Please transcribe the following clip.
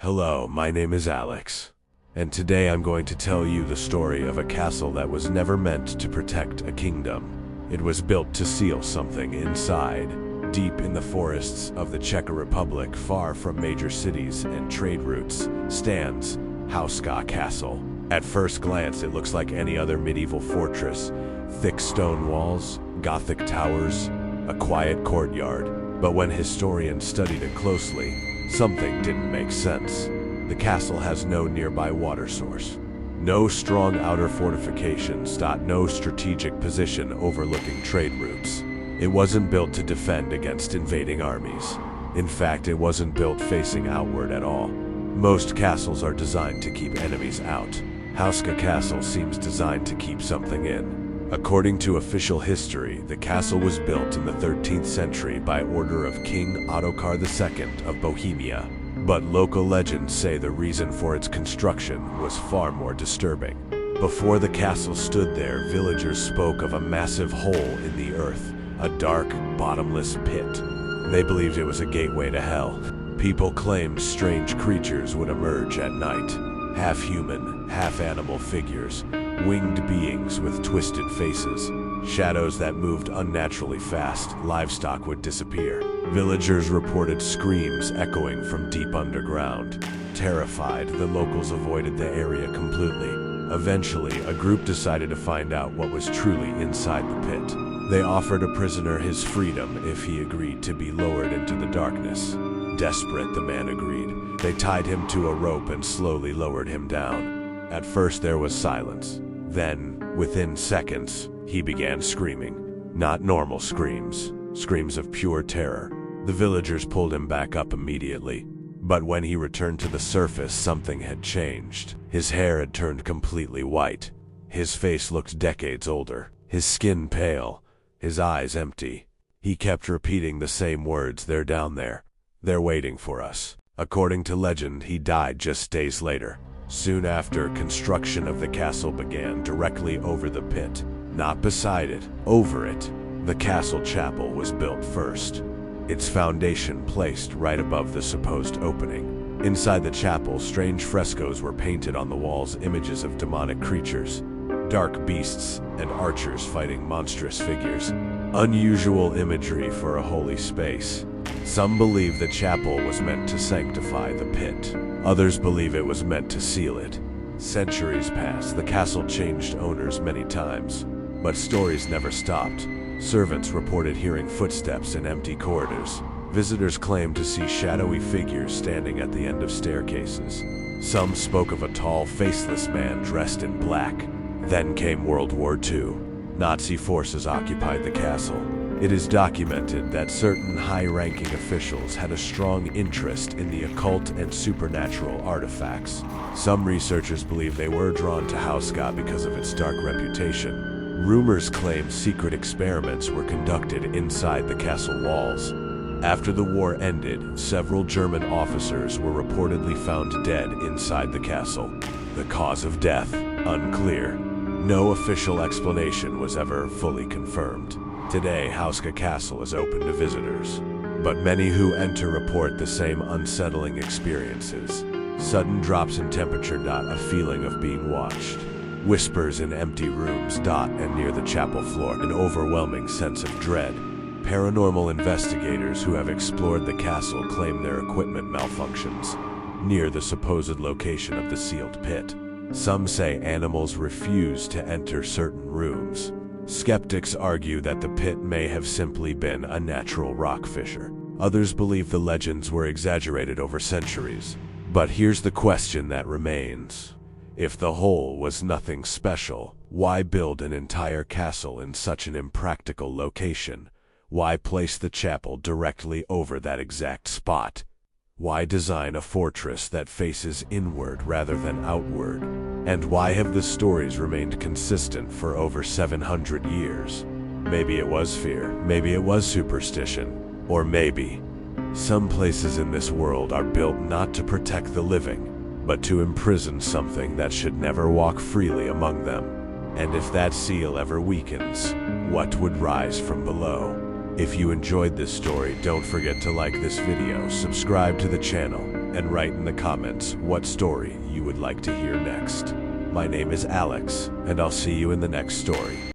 Hello, my name is Alex, and today I'm going to tell you the story of a castle that was never meant to protect a kingdom. It was built to seal something inside, deep in the forests of the Czech Republic, far from major cities and trade routes, stands Houska Castle. At first glance, it looks like any other medieval fortress: thick stone walls, Gothic towers, a quiet courtyard. But when historians studied it closely, something didn't make sense. The castle has no nearby water source, no strong outer fortifications, no strategic position overlooking trade routes. It wasn't built to defend against invading armies. In fact, it wasn't built facing outward at all. Most castles are designed to keep enemies out. Houska Castle seems designed to keep something in. According to official history, the castle was built in the 13th century by order of King Ottokar II of Bohemia. But local legends say the reason for its construction was far more disturbing. Before the castle stood there, villagers spoke of a massive hole in the earth, a dark, bottomless pit. They believed it was a gateway to hell. People claimed strange creatures would emerge at night, half-human, half-animal figures, winged beings with twisted faces, shadows that moved unnaturally fast. Livestock would disappear. Villagers reported screams echoing from deep underground. Terrified, the locals avoided the area completely. Eventually, a group decided to find out what was truly inside the pit. They offered a prisoner his freedom if he agreed to be lowered into the darkness. Desperate, the man agreed. They tied him to a rope and slowly lowered him down. At first there was silence. Then, within seconds, he began screaming. Not normal screams, screams of pure terror. The villagers pulled him back up immediately. But when he returned to the surface, something had changed. His hair had turned completely white. His face looked decades older. His skin pale. His eyes empty. He kept repeating the same words: "They're down there. They're waiting for us." According to legend, he died just days later. Soon after, construction of the castle began directly over the pit. Not beside it, over it. The castle chapel was built first, its foundation placed right above the supposed opening. Inside the chapel, strange frescoes were painted on the walls, images of demonic creatures, dark beasts, and archers fighting monstrous figures. Unusual imagery for a holy space. Some believe the chapel was meant to sanctify the pit. Others believe it was meant to seal it. Centuries passed. The castle changed owners many times, but stories never stopped. Servants reported hearing footsteps in empty corridors. Visitors claimed to see shadowy figures standing at the end of staircases. Some spoke of a tall, faceless man dressed in black. Then came World War II. Nazi forces occupied the castle. It is documented that certain high-ranking officials had a strong interest in the occult and supernatural artifacts. Some researchers believe they were drawn to Houska because of its dark reputation. Rumors claim secret experiments were conducted inside the castle walls. After the war ended, several German officers were reportedly found dead inside the castle. The cause of death, unclear. No official explanation was ever fully confirmed. Today, Houska Castle is open to visitors, but many who enter report the same unsettling experiences. Sudden drops in temperature, a feeling of being watched. Whispers in empty rooms, and near the chapel floor, an overwhelming sense of dread. Paranormal investigators who have explored the castle claim their equipment malfunctions near the supposed location of the sealed pit. Some say animals refuse to enter certain rooms. Skeptics argue that the pit may have simply been a natural rock fissure. Others believe the legends were exaggerated over centuries. But here's the question that remains. If the hole was nothing special, why build an entire castle in such an impractical location? Why place the chapel directly over that exact spot? Why design a fortress that faces inward rather than outward? And why have the stories remained consistent for over 700 years? Maybe it was fear, maybe it was superstition, or maybe some places in this world are built not to protect the living, but to imprison something that should never walk freely among them. And if that seal ever weakens, what would rise from below? If you enjoyed this story, don't forget to like this video, subscribe to the channel, and write in the comments what story you would like to hear next. My name is Alex, and I'll see you in the next story.